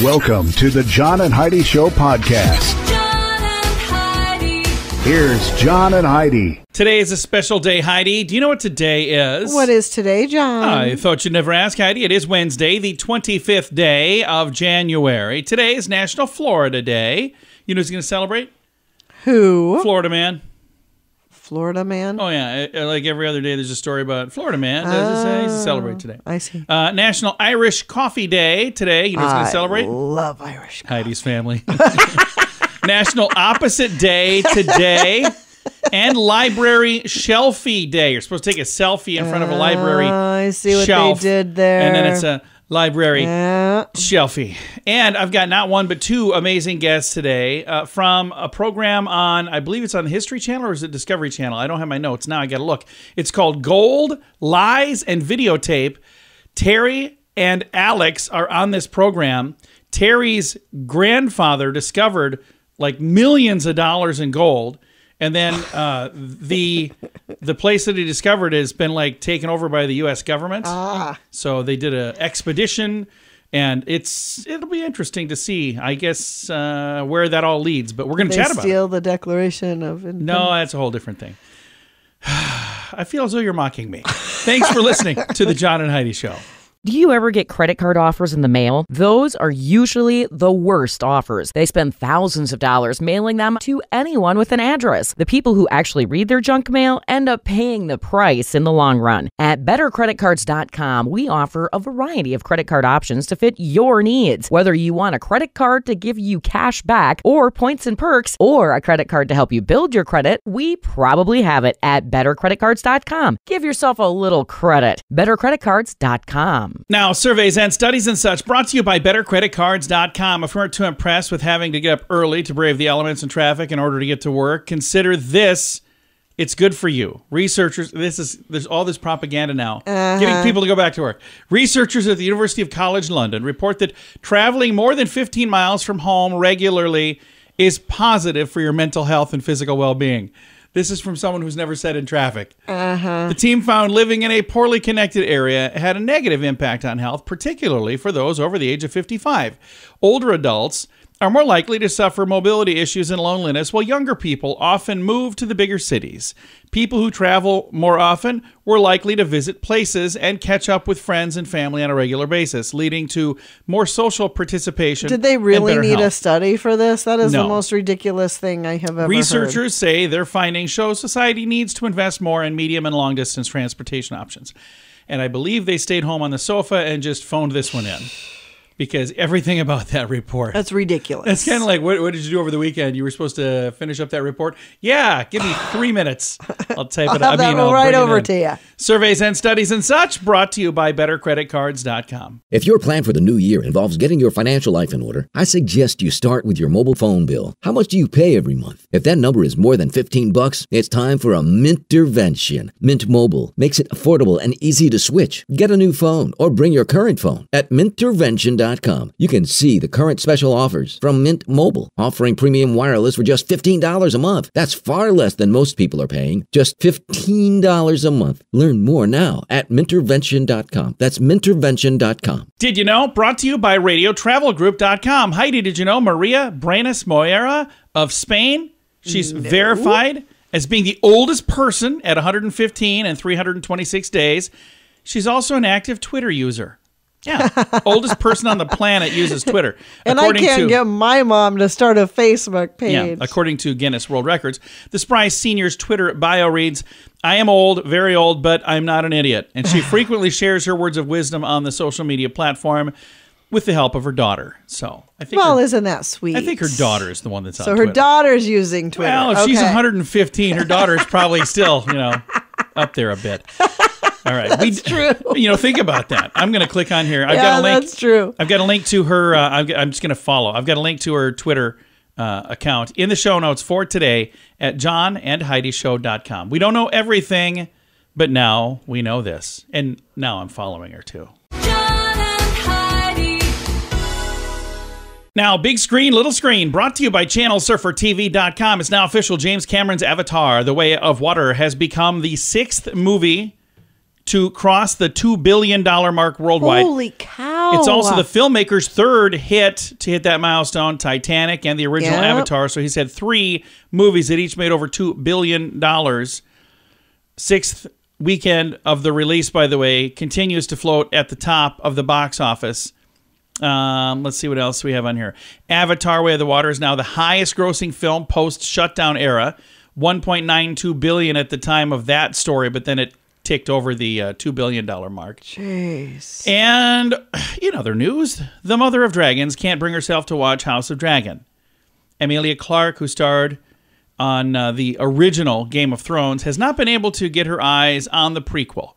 Welcome to the John and Heidi Show podcast. John and Heidi. Here's John and Heidi. Today is a special day, Heidi. Do you know what today is? What is today, John? I thought you'd never ask, Heidi. It is Wednesday, the 25th day of January. Today is National Florida Day. You know who's going to celebrate? Who? Florida man. Florida man? Oh, yeah. Like every other day, there's a story about Florida man. He's to celebrate today. I see. National Irish Coffee Day today. You know who's going to celebrate? I love Irish coffee. Heidi's family. National Opposite Day today. And Library Shelfie Day. You're supposed to take a selfie in front of a library I see what shelf, they did there. And then it's a library shelfie. And I've got not one but two amazing guests today from a program on, I believe it's on the History Channel or is it Discovery Channel? I don't have my notes now. I got to look. It's called Gold, Lies, and Videotape. Terry and Alex are on this program. Terry's grandfather discovered like millions of dollars in gold. And then the place that he discovered has been like taken over by the U.S. government. So they did an expedition, and it'll be interesting to see, I guess, where that all leads. But we're going to chat about it. Steal the Declaration of Independence? No, that's a whole different thing. I feel as though you're mocking me. Thanks for listening to the John and Heidi Show. Do you ever get credit card offers in the mail? Those are usually the worst offers. They spend thousands of dollars mailing them to anyone with an address. The people who actually read their junk mail end up paying the price in the long run. At bettercreditcards.com, we offer a variety of credit card options to fit your needs. Whether you want a credit card to give you cash back or points and perks, or a credit card to help you build your credit, we probably have it at bettercreditcards.com. Give yourself a little credit. bettercreditcards.com. Now, surveys and studies and such brought to you by BetterCreditCards.com. If you aren't too impressed with having to get up early to brave the elements and traffic in order to get to work, consider this. It's good for you. Researchers, there's all this propaganda now, getting people to go back to work. Researchers at the University of College London report that traveling more than 15 miles from home regularly is positive for your mental health and physical well-being. This is from someone who's never sat in traffic. The team found living in a poorly connected area had a negative impact on health, particularly for those over the age of 55. Older adults are more likely to suffer mobility issues and loneliness, while younger people often move to the bigger cities. People who travel more often were likely to visit places and catch up with friends and family on a regular basis, leading to more social participation. Did they really and better need health. a study for this? That is No. the most ridiculous thing I have ever Researchers say their findings show society needs to invest more in medium and long distance transportation options. And I believe they stayed home on the sofa and just phoned this one in. Because everything about that report. That's ridiculous. It's kind of like, what did you do over the weekend? You were supposed to finish up that report? Yeah, give me 3 minutes. I'll type it up. I'll right over to you. Surveys and studies and such brought to you by BetterCreditCards.com. If your plan for the new year involves getting your financial life in order, I suggest you start with your mobile phone bill. How much do you pay every month? If that number is more than $15, it's time for a Mintervention. Mint Mobile makes it affordable and easy to switch. Get a new phone or bring your current phone at Mintervention.com. You can see the current special offers from Mint Mobile, offering premium wireless for just $15 a month. That's far less than most people are paying, just $15 a month. Learn more now at Mintervention.com. That's Mintervention.com. Did you know? Brought to you by RadioTravelGroup.com. Heidi, did you know Maria Brenes Moera of Spain? She's verified as being the oldest person at 115 and 326 days. She's also an active Twitter user. Yeah, oldest person on the planet uses Twitter. And I can't get my mom to start a Facebook page. Yeah, according to Guinness World Records. The Spry Senior's Twitter bio reads, I am old, very old, but I'm not an idiot. And she frequently shares her words of wisdom on the social media platform with the help of her daughter. So I think isn't that sweet? I think her daughter is the one that's on So Twitter. her daughter's using Twitter. Well, if she's 115, her daughter is probably still, up there a bit. All right. That's true. Think about that. I'm going to click on here. I've Yeah, got a link. that's true. I've got a link to her. I'm just going to follow. I've got a link to her Twitter account in the show notes for today at johnandheidishow.com. We don't know everything, but now we know this. And now I'm following her too. John and Heidi. Now, big screen, little screen, brought to you by ChannelSurferTV.com. It's now official. James Cameron's Avatar, The Way of Water, has become the 6th movie to cross the $2 billion mark worldwide. Holy cow. It's also the filmmaker's third hit to hit that milestone, Titanic and the original Avatar. So he's had 3 movies that each made over $2 billion. 6th weekend of the release, by the way, continues to float at the top of the box office. Let's see what else we have on here. Avatar: Way of the Water is now the highest grossing film post-shutdown era. $1.92 billion at the time of that story, but then it ticked over the $2 billion mark. Jeez. And in other news, the mother of dragons can't bring herself to watch House of Dragon. Emilia Clarke, who starred on the original Game of Thrones, has not been able to get her eyes on the prequel,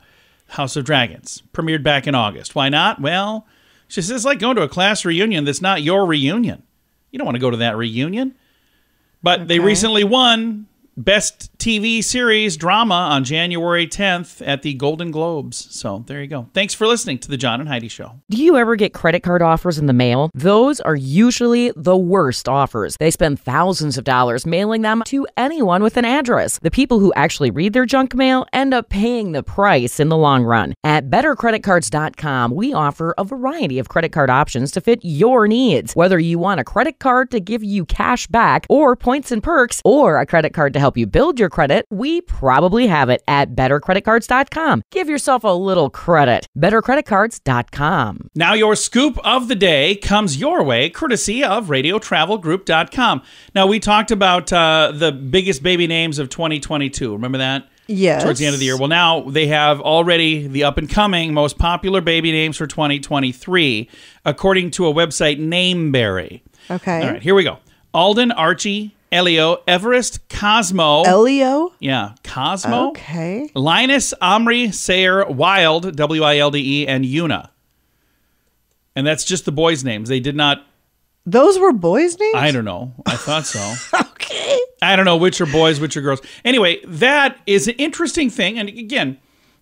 House of Dragons, premiered back in August. Why not? Well, she says it's like going to a class reunion that's not your reunion. You don't want to go to that reunion. But they recently won Best TV Series Drama on January 10th at the Golden Globes. So there you go. Thanks for listening to The John and Heidi Show. Do you ever get credit card offers in the mail? Those are usually the worst offers. They spend thousands of dollars mailing them to anyone with an address. The people who actually read their junk mail end up paying the price in the long run. At bettercreditcards.com, we offer a variety of credit card options to fit your needs. Whether you want a credit card to give you cash back or points and perks, or a credit card to help you build your credit, we probably have it at bettercreditcards.com. Give yourself a little credit. bettercreditcards.com. Now your scoop of the day comes your way, courtesy of radiotravelgroup.com. Now we talked about the biggest baby names of 2022. Remember that? Yes. Towards the end of the year. Well, now they have already the up-and-coming most popular baby names for 2023, according to a website, Nameberry. Okay. All right, here we go. Alden, Archie, Elio, Everest, Cosmo. Elio? Yeah, Cosmo. Okay. Linus, Omri, Sayer, Wild, W-I-L-D-E, and Yuna. And that's just the boys' names. They did not... Those were boys' names? I don't know. I thought so. Okay. I don't know which are boys, which are girls. Anyway, that is an interesting thing. And again,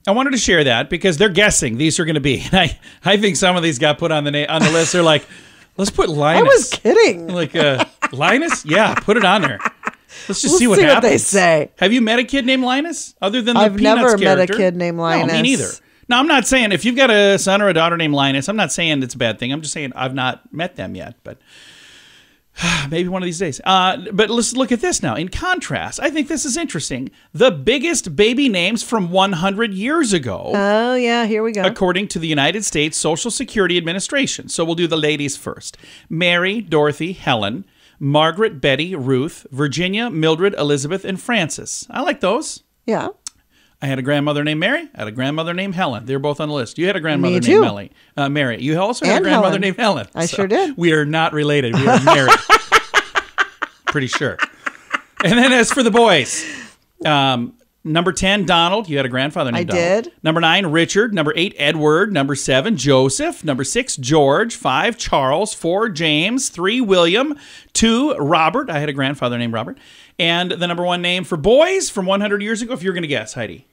I wanted to share that because they're guessing these are going to be. And I think some of these got put on the list. They're like, let's put Linus. I was kidding. Like, Linus? Yeah, put it on there. Let's just see what see happens. what they say. Have you met a kid named Linus? Other than the I've Peanuts never met a character? kid named Linus. No, me neither. Now, I'm not saying if you've got a son or a daughter named Linus, I'm not saying it's a bad thing. I'm just saying I've not met them yet, but maybe one of these days. But let's look at this now. In contrast, I think this is interesting. The biggest baby names from 100 years ago. Oh, yeah, here we go. According to the United States Social Security Administration. So we'll do the ladies first. Mary, Dorothy, Helen, Margaret, Betty, Ruth, Virginia, Mildred, Elizabeth, and Frances. I like those. Yeah. I had a grandmother named Mary. I had a grandmother named Helen. They're both on the list. You had a grandmother Me named too. Mary. You also had And a grandmother Helen. named Helen. I sure did. We are not related. We are married. Pretty sure. And then as for the boys, number 10, Donald. You had a grandfather named Donald. I did. Number 9, Richard. Number 8, Edward. Number 7, Joseph. Number 6, George. 5, Charles. 4, James. 3, William. 2, Robert. I had a grandfather named Robert. And the number 1 name for boys from 100 years ago, if you're going to guess, Heidi.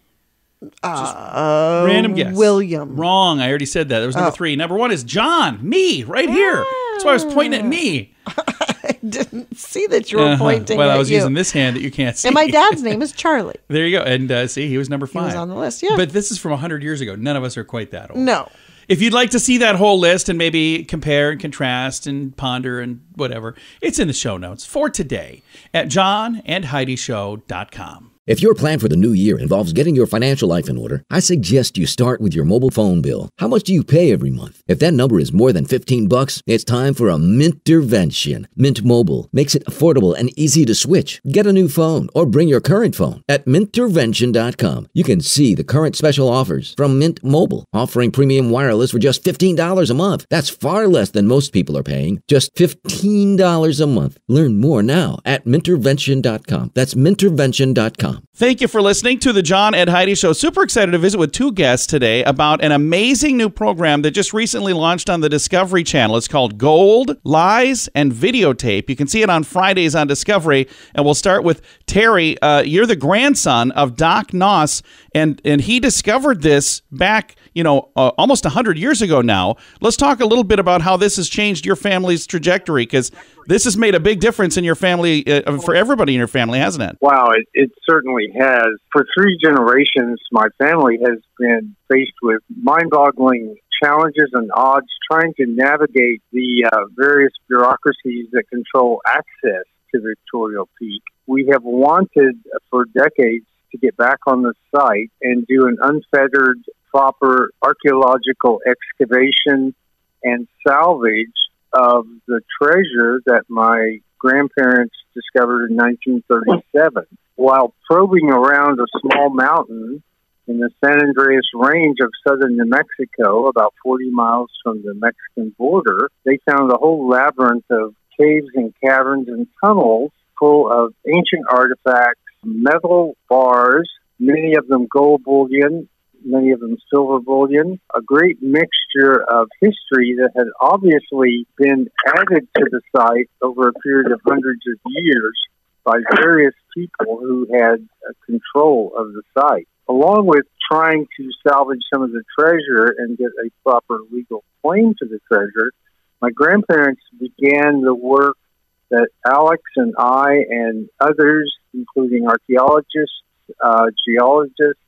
Random guess. William. Wrong. I already said that. There was number 3. Number 1 is John. Me. Right here. That's why I was pointing at me. I didn't see that you were pointing well, at I was you. using this hand that you can't see. And my dad's name is Charlie. There you go. And see, he was number 5. He was on the list, yeah. But this is from 100 years ago. None of us are quite that old. No. If you'd like to see that whole list and maybe compare and contrast and ponder and whatever, it's in the show notes for today at johnandheidishow.com. If your plan for the new year involves getting your financial life in order, I suggest you start with your mobile phone bill. How much do you pay every month? If that number is more than $15, it's time for a Mintervention. Mint Mobile makes it affordable and easy to switch. Get a new phone or bring your current phone. At Mintervention.com, you can see the current special offers from Mint Mobile, offering premium wireless for just $15 a month. That's far less than most people are paying, just $15 a month. Learn more now at Mintervention.com. That's Mintervention.com. Thank you for listening to the John and Heidi Show. Super excited to visit with 2 guests today about an amazing new program that just recently launched on the Discovery Channel. It's called Gold, Lies, and Videotape. You can see it on Fridays on Discovery. And we'll start with Terry. You're the grandson of Doc Noss, and he discovered this back, almost 100 years ago now. Let's talk a little bit about how this has changed your family's trajectory, because this has made a big difference in your family, for everybody in your family, hasn't it? Wow, it certainly has. For 3 generations, my family has been faced with mind-boggling challenges and odds trying to navigate the various bureaucracies that control access to Victoria Peak. We have wanted for decades to get back on the site and do an unfettered, proper archaeological excavation and salvage of the treasure that my grandparents discovered in 1937. While probing around a small mountain in the San Andreas Range of southern New Mexico, about 40 miles from the Mexican border, they found a whole labyrinth of caves and caverns and tunnels full of ancient artifacts, metal bars, many of them gold bullion, many of them silver bullion, a great mixture of history that had obviously been added to the site over a period of hundreds of years by various people who had control of the site. Along with trying to salvage some of the treasure and get a proper legal claim to the treasure, my grandparents began the work that Alex and I and others, including archaeologists, geologists,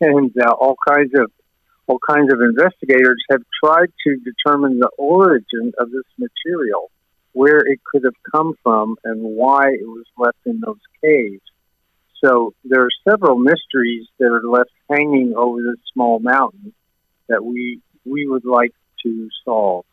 and all kinds of investigators, have tried to determine the origin of this material, where it could have come from, and why it was left in those caves. So there are several mysteries that are left hanging over this small mountain that we would like to solve.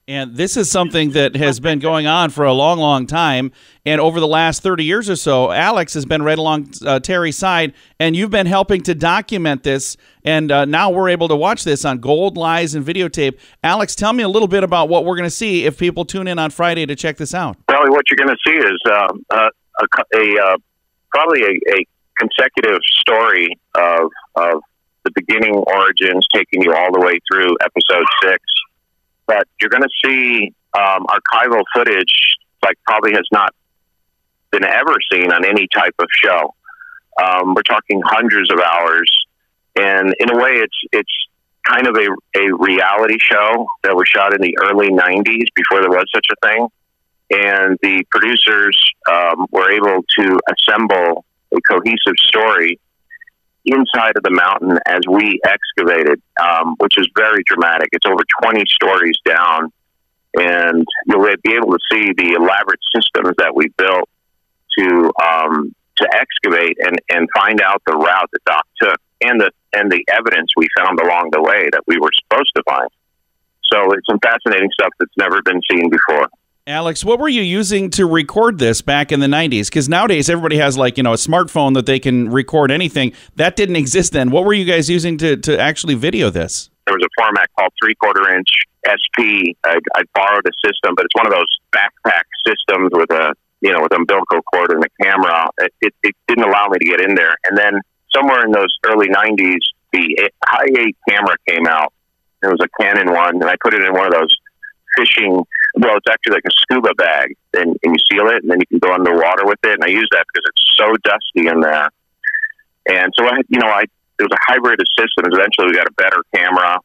And this is something that has been going on for a long, long time. And over the last 30 years or so, Alex has been right along Terry's side, and you've been helping to document this. And now we're able to watch this on Gold, Lies, and Videotape. Alex, tell me a little bit about what we're going to see if people tune in on Friday to check this out. Probably what you're going to see is probably a consecutive story of the beginning origins, taking you all the way through episode 6. But you're going to see archival footage like probably has not been ever seen on any type of show. We're talking hundreds of hours, and in a way, it's kind of a reality show that was shot in the early 90s before there was such a thing. And the producers were able to assemble a cohesive story inside of the mountain as we excavated, which is very dramatic. It's over 20 stories down, and you'll be able to see the elaborate systems that we built to excavate and find out the route that Doc took, and the evidence we found along the way that we were supposed to find. So it's some fascinating stuff that's never been seen before. Alex, what were you using to record this back in the 90s? Because nowadays everybody has a smartphone that they can record anything. That didn't exist then. What were you guys using to actually video this? There was a format called 3/4 inch SP. I borrowed a system, but it's one of those backpack systems with with umbilical cord and a camera. It didn't allow me to get in there. And then somewhere in those early 90s, the Hi-8 camera came out. It was a Canon one, and I put it in one of those fishing. Well, it's actually like a scuba bag, and you seal it, and then you can go underwater with it. And I use that because it's so dusty in there. And so it was a hybrid of systems. Eventually, we got a better camera,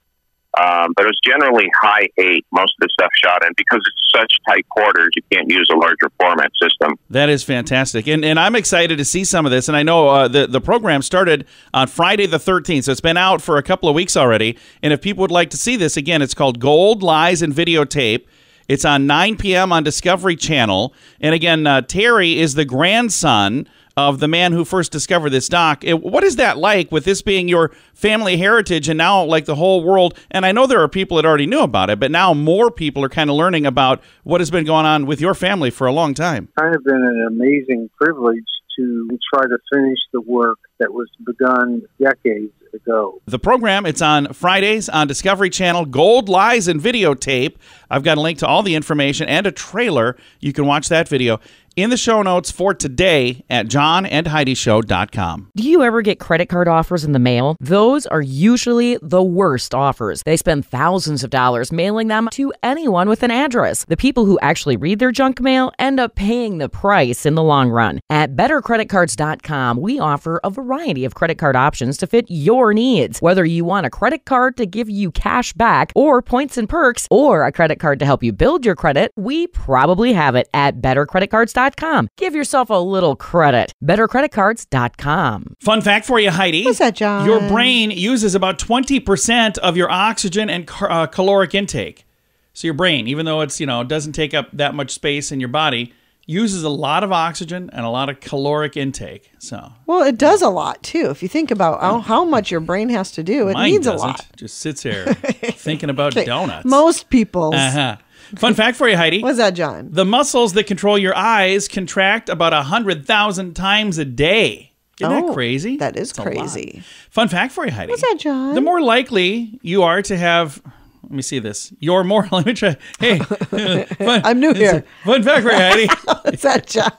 but it was generally Hi-8. Most of the stuff shot in, because it's such tight quarters. You can't use a larger format system. That is fantastic, and I'm excited to see some of this. And I know the program started on Friday the 13th, so it's been out for a couple of weeks already. And if people would like to see this, again, it's called Gold, Lies, and Videotape. It's on 9 p.m. on Discovery Channel. And again, Terry is the grandson of the man who first discovered this dock. What is that like, with this being your family heritage and now like the whole world? And I know there are people that already knew about it, but now more people are kind of learning about what has been going on with your family for a long time. It's kind of been an amazing privilege to try to finish the work that was begun decades ago. The program, it's on Fridays on Discovery Channel, Gold, Lies, and Videotape. I've got a link to all the information and a trailer. You can watch that video in the show notes for today at johnandheidishow.com. Do you ever get credit card offers in the mail? Those are usually the worst offers. They spend thousands of dollars mailing them to anyone with an address. The people who actually read their junk mail end up paying the price in the long run. At bettercreditcards.com, we offer a variety variety of credit card options to fit your needs. Whether you want a credit card to give you cash back or points and perks, or a credit card to help you build your credit, we probably have it at bettercreditcards.com. Give yourself a little credit. bettercreditcards.com. Fun fact for you, Heidi. What's that, John? Your brain uses about 20% of your oxygen and caloric intake. So your brain, even though it's, doesn't take up that much space in your body, uses a lot of oxygen and a lot of caloric intake. So, Well, it does a lot, too. If you think about how much your brain has to do, it mine needs a doesn't. lot. Just sits there thinking about donuts. Most people's. Uh-huh. Fun fact for you, Heidi. What's that, John? The muscles that control your eyes contract about 100,000 times a day. Isn't that crazy? That is That's a lot. crazy. Fun fact for you, Heidi. What's that, John? The more likely you are to have... Let me see this. You're more... Let me try. Hey. Fun, I'm new here. Fun fact for you, Heidi. What's that, John?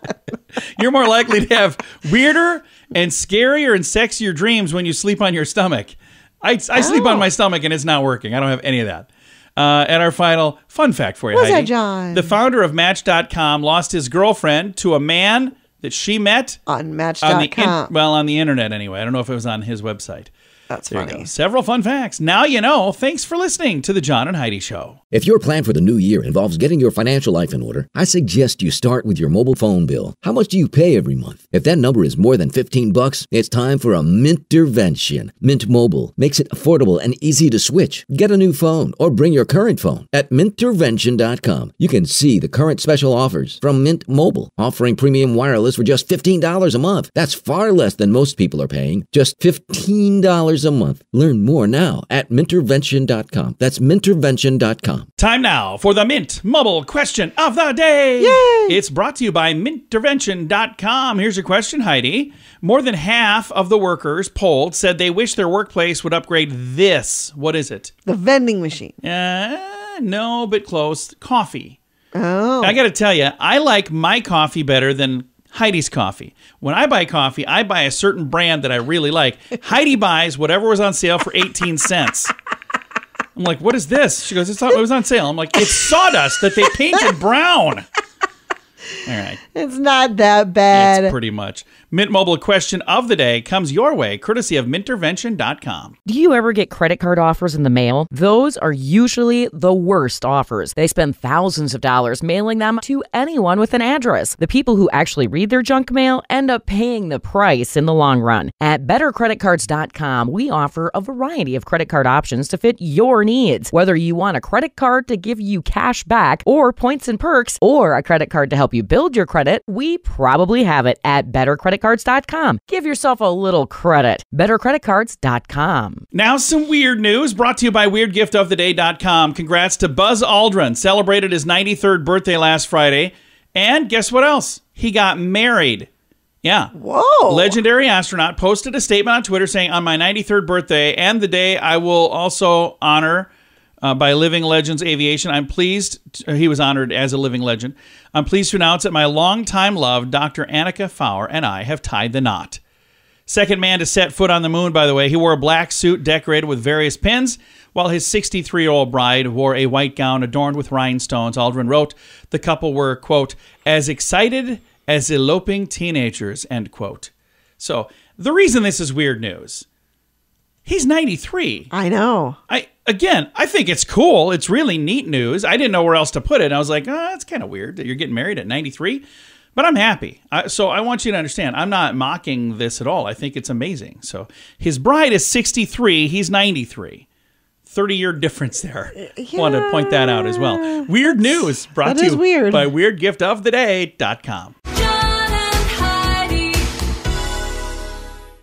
You're more likely to have weirder and scarier and sexier dreams when you sleep on your stomach. I sleep on my stomach and it's not working. I don't have any of that. And our final fun fact for you, What's Heidi. that, John? The founder of Match.com lost his girlfriend to a man that she met On Match.com. on the internet anyway. I don't know if it was on his website. That's There you funny. go. Several fun facts. Now you know. Thanks for listening to the John and Heidi Show. If your plan for the new year involves getting your financial life in order, I suggest you start with your mobile phone bill. How much do you pay every month? If that number is more than 15 bucks, it's time for a Mintervention. Mint Mobile makes it affordable and easy to switch. Get a new phone or bring your current phone. At Mintervention.com, you can see the current special offers from Mint Mobile, offering premium wireless for just $15 a month. That's far less than most people are paying, just $15 a month. Learn more now at Mintervention.com. That's Mintervention.com. Time now for the Mint Mobile question of the day. Yay! It's brought to you by Mintervention.com. Here's your question, Heidi. More than half of the workers polled said they wish their workplace would upgrade this. What is it? The vending machine. No, but close. Coffee. Oh. I got to tell you, I like my coffee better than Heidi's coffee. When I buy coffee, I buy a certain brand that I really like. Heidi buys whatever was on sale for 18 cents. I'm like, what is this? She goes, it was on sale. I'm like, it's sawdust that they painted brown. All right. It's not that bad. It's pretty much. Mint Mobile question of the day comes your way, courtesy of Mintervention.com. Do you ever get credit card offers in the mail? Those are usually the worst offers. They spend thousands of dollars mailing them to anyone with an address. The people who actually read their junk mail end up paying the price in the long run. At bettercreditcards.com, we offer a variety of credit card options to fit your needs. Whether you want a credit card to give you cash back or points and perks, or a credit card to help you build your credit, we probably have it at bettercreditcards.com. Give yourself a little credit. bettercreditcards.com. Now some weird news brought to you by weirdgiftoftheday.com. Congrats to Buzz Aldrin. Celebrated his 93rd birthday last Friday. And guess what else? He got married. Yeah. Whoa. Legendary astronaut posted a statement on Twitter saying, on my 93rd birthday and the day I will also honor by Living Legends Aviation, I'm pleased, he was honored as a living legend. I'm pleased to announce that my longtime love, Dr. Annika Fauer, and I have tied the knot. Second man to set foot on the moon, by the way. He wore a black suit decorated with various pins, while his 63-year-old bride wore a white gown adorned with rhinestones. Aldrin wrote, the couple were, quote, as excited as eloping teenagers, end quote. So, the reason this is weird news, he's 93. I know. I think it's cool. It's really neat news. I didn't know where else to put it. And I was like, that's kind of weird that you're getting married at 93. But I'm happy. So I want you to understand, I'm not mocking this at all. I think it's amazing. So his bride is 63. He's 93. 30-year difference there. Want to point that out as well. Weird news brought to you weird. by weirdgiftoftheday.com. John and Heidi.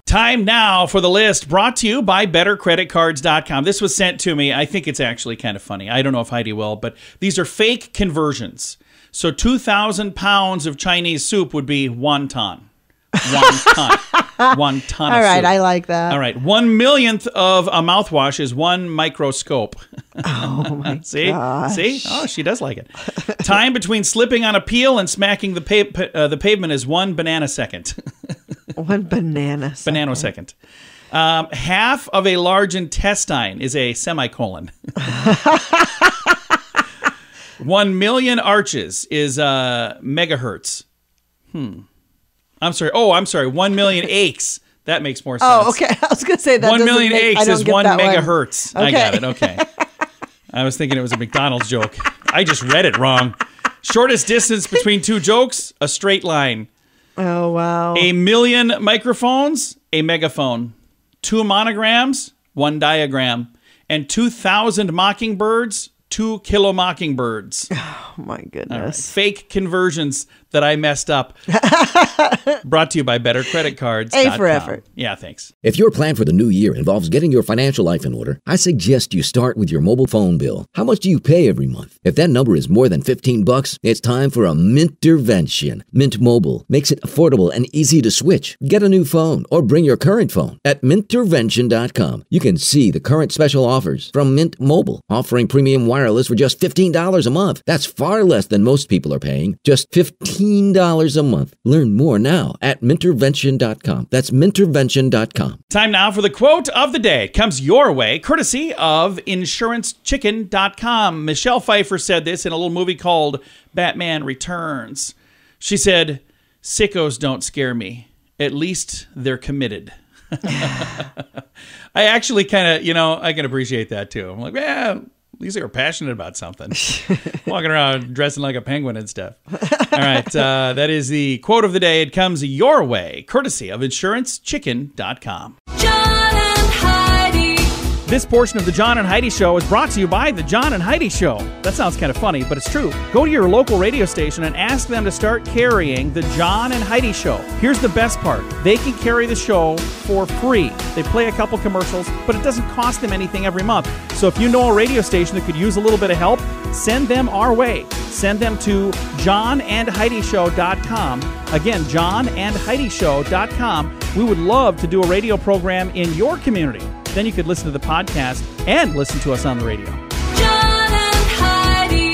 Time now for the list brought to you by bettercreditcards.com. This was sent to me. I think it's actually kind of funny. I don't know if Heidi will, but these are fake conversions. So 2,000 pounds of Chinese soup would be 1 ton. 1 ton. 1 ton All of right, soup. I like that. All right. 1/1,000,000th of a mouthwash is 1 microscope. Oh my See? gosh. See? Oh, she does like it. Time between slipping on a peel and smacking the pavement is 1 banana second. 1 banana. Banana second. Half of a large intestine is a semicolon. 1,000,000 arches is megahertz. I'm sorry. 1,000,000 aches. That makes more sense. Oh, okay. I was going to say that 1 million I aches don't is get 1 that one. megahertz. I got it. Okay. I was thinking it was a McDonald's joke. I just read it wrong. Shortest distance between two jokes, a straight line. Oh, wow. 1 million microphones, a megaphone. 2 monograms, 1 diagram. And 2,000 mockingbirds, 2 kilo mockingbirds. Oh, my goodness. All right. Fake conversions that I messed up. Brought to you by BetterCreditCards.com. A for effort. Yeah, thanks. If your plan for the new year involves getting your financial life in order, I suggest you start with your mobile phone bill. How much do you pay every month? If that number is more than $15, it's time for a Mintervention. Mint Mobile makes it affordable and easy to switch. Get a new phone or bring your current phone. At Mintervention.com, you can see the current special offers from Mint Mobile, offering premium wireless for just $15 a month. That's far less than most people are paying. Just $15 a month. Learn more now at Mintervention.com. That's Mintervention.com. Time now for the quote of the day. It comes your way, courtesy of InsuranceChicken.com. Michelle Pfeiffer said this in a little movie called Batman Returns. She said, "Sickos don't scare me. At least they're committed." I actually kind of, I can appreciate that too. I'm like, yeah, at least they were passionate about something. Walking around dressing like a penguin and stuff. All right. That is the quote of the day. It comes your way, courtesy of InsuranceChicken.com. John and Heidi. This portion of the John and Heidi Show is brought to you by the John and Heidi Show. That sounds kind of funny, but it's true. Go to your local radio station and ask them to start carrying the John and Heidi Show. Here's the best part. They can carry the show for free. They play a couple commercials, but it doesn't cost them anything every month. So if you know a radio station that could use a little bit of help, send them our way. Send them to johnandheidishow.com. Again, johnandheidishow.com. We would love to do a radio program in your community. Then you could listen to the podcast and listen to us on the radio. John and Heidi.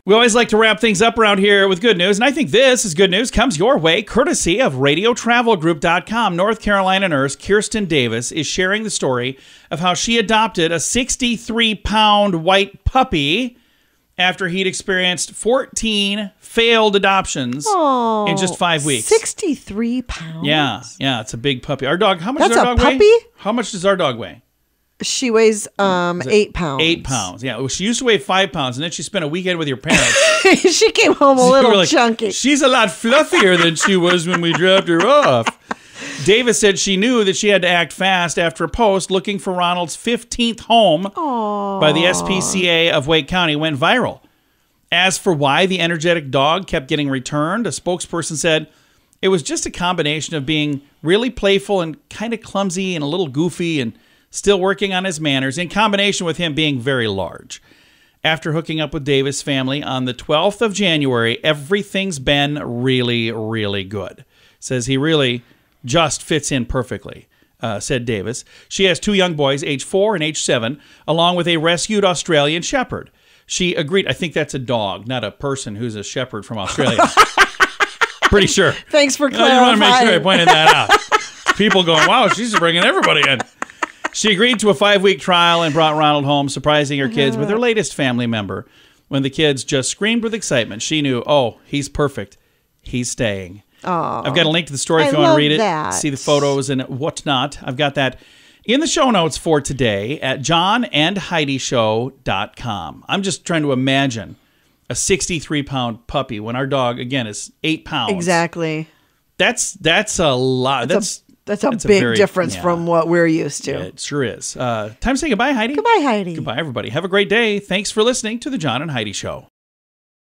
We always like to wrap things up around here with good news, and I think this is good news. Comes your way courtesy of RadioTravelGroup.com. North Carolina nurse Kirsten Davis is sharing the story of how she adopted a 63-pound white puppy after he'd experienced 14 failed adoptions in just 5 weeks. 63 pounds? Yeah, it's a big puppy. Our dog, how much That's does our a dog puppy? weigh? How much does our dog weigh? She weighs 8 pounds. 8 pounds. Yeah, well, she used to weigh 5 pounds, and then she spent a weekend with your parents. She came home a You were little like, chunky. She's a lot fluffier than she was when we dropped her off. Davis said she knew that she had to act fast after a post looking for Ronald's 15th home by the SPCA of Wake County went viral. As for why the energetic dog kept getting returned, a spokesperson said it was just a combination of being really playful and kind of clumsy and a little goofy and still working on his manners, in combination with him being very large. After hooking up with Davis' family on the 12th of January, everything's been really, really good. Says he really just fits in perfectly, said Davis. She has 2 young boys, age 4 and age 7, along with a rescued Australian shepherd. She agreed. I think that's a dog, not a person who's a shepherd from Australia. Pretty sure. Thanks for I clarifying. just want to make sure I pointed that out. People going, wow, she's bringing everybody in. She agreed to a 5-week trial and brought Ronald home, surprising her kids with her latest family member. When the kids just screamed with excitement, she knew, oh, he's perfect. He's staying. I've got a link to the story if you want to read it, see the photos and whatnot. I've got that in the show notes for today at johnandheidishow.com. I'm just trying to imagine a 63-pound puppy when our dog, again, is 8 pounds. Exactly. That's a lot. That's a big very, difference from what we're used to. Yeah, it sure is. Time to say goodbye, Heidi. Goodbye, Heidi. Goodbye, everybody. Have a great day. Thanks for listening to the John and Heidi Show.